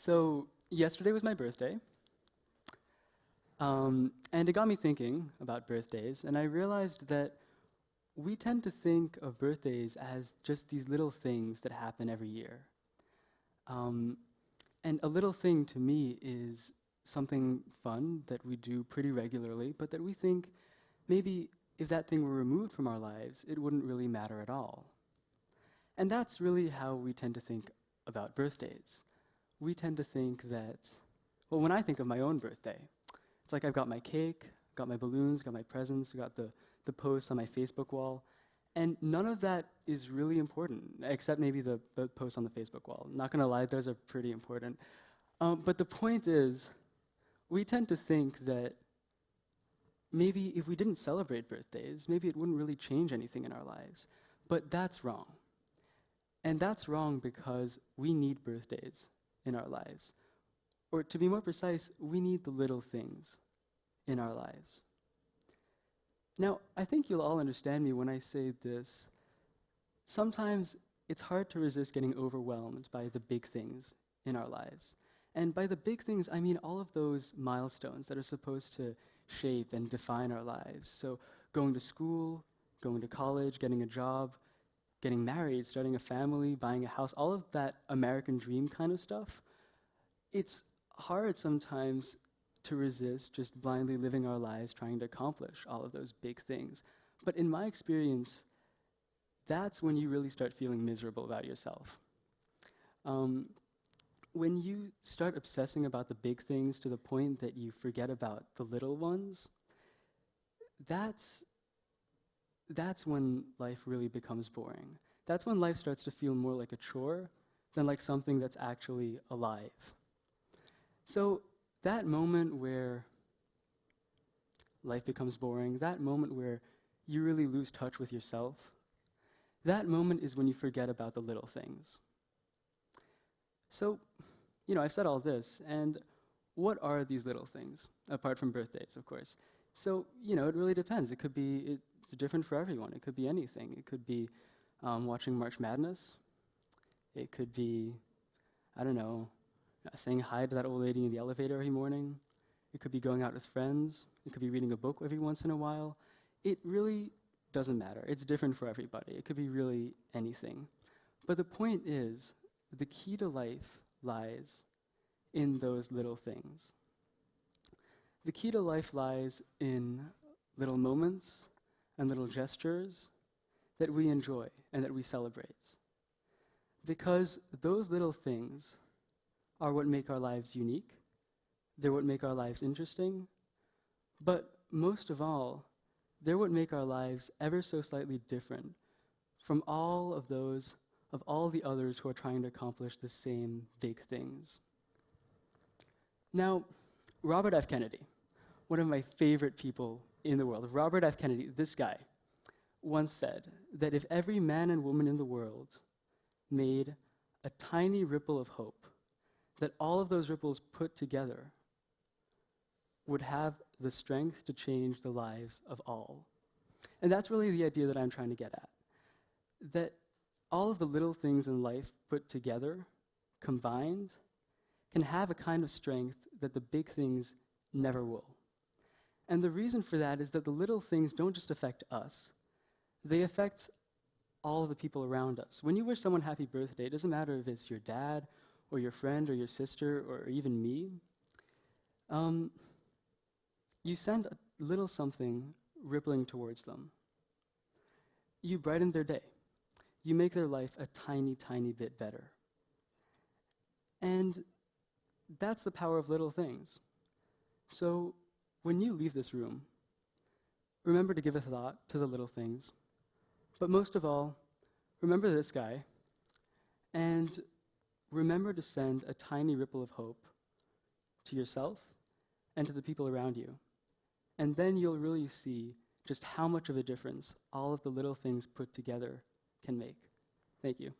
So yesterday was my birthday, and it got me thinking about birthdays, and I realized that we tend to think of birthdays as just these little things that happen every year. And a little thing to me is something fun that we do pretty regularly, but that we think maybe if that thing were removed from our lives, it wouldn't really matter at all. And that's really how we tend to think about birthdays. We tend to think that, well, when I think of my own birthday, it's like I've got my cake, got my balloons, got my presents, got the posts on my Facebook wall, and none of that is really important, except maybe the posts on the Facebook wall. Not gonna lie, those are pretty important. But the point is, we tend to think that maybe if we didn't celebrate birthdays, maybe it wouldn't really change anything in our lives. But that's wrong. And that's wrong because we need birthdays in our lives. Or to be more precise, we need the little things in our lives. Now, I think you'll all understand me when I say this. Sometimes it's hard to resist getting overwhelmed by the big things in our lives. And by the big things, I mean all of those milestones that are supposed to shape and define our lives. So going to school, going to college, getting a job, getting married, starting a family, buying a house, all of that American dream kind of stuff. It's hard sometimes to resist just blindly living our lives trying to accomplish all of those big things. But in my experience, that's when you really start feeling miserable about yourself. When you start obsessing about the big things to the point that you forget about the little ones, that's when life really becomes boring. That's when life starts to feel more like a chore than like something that's actually alive. So that moment where life becomes boring, that moment where you really lose touch with yourself, that moment is when you forget about the little things. So, I've said all this, and what are these little things, apart from birthdays, of course? So, it really depends. It's different for everyone. It could be anything. It could be watching March Madness. It could be, saying hi to that old lady in the elevator every morning. It could be going out with friends. It could be reading a book every once in a while. It really doesn't matter. It's different for everybody. It could be really anything. But the point is, the key to life lies in those little things. The key to life lies in little moments and little gestures that we enjoy and that we celebrate. Because those little things are what make our lives unique, they're what make our lives interesting, but most of all, they're what make our lives ever so slightly different from all the others who are trying to accomplish the same big things. Now, Robert F. Kennedy, one of my favorite people in the world, Robert F. Kennedy, this guy, once said that if every man and woman in the world made a tiny ripple of hope, that all of those ripples put together would have the strength to change the lives of all. And that's really the idea that I'm trying to get at. That all of the little things in life put together, combined, can have a kind of strength that the big things never will. And the reason for that is that the little things don't just affect us, they affect all of the people around us. When you wish someone happy birthday, it doesn't matter if it's your dad, or your friend, or your sister, or even me. You send a little something rippling towards them. You brighten their day. You make their life a tiny, tiny bit better. And that's the power of little things. So when you leave this room, remember to give a thought to the little things. But most of all, remember this guy, and remember to send a tiny ripple of hope to yourself and to the people around you. And then you'll really see just how much of a difference all of the little things put together can make. Thank you.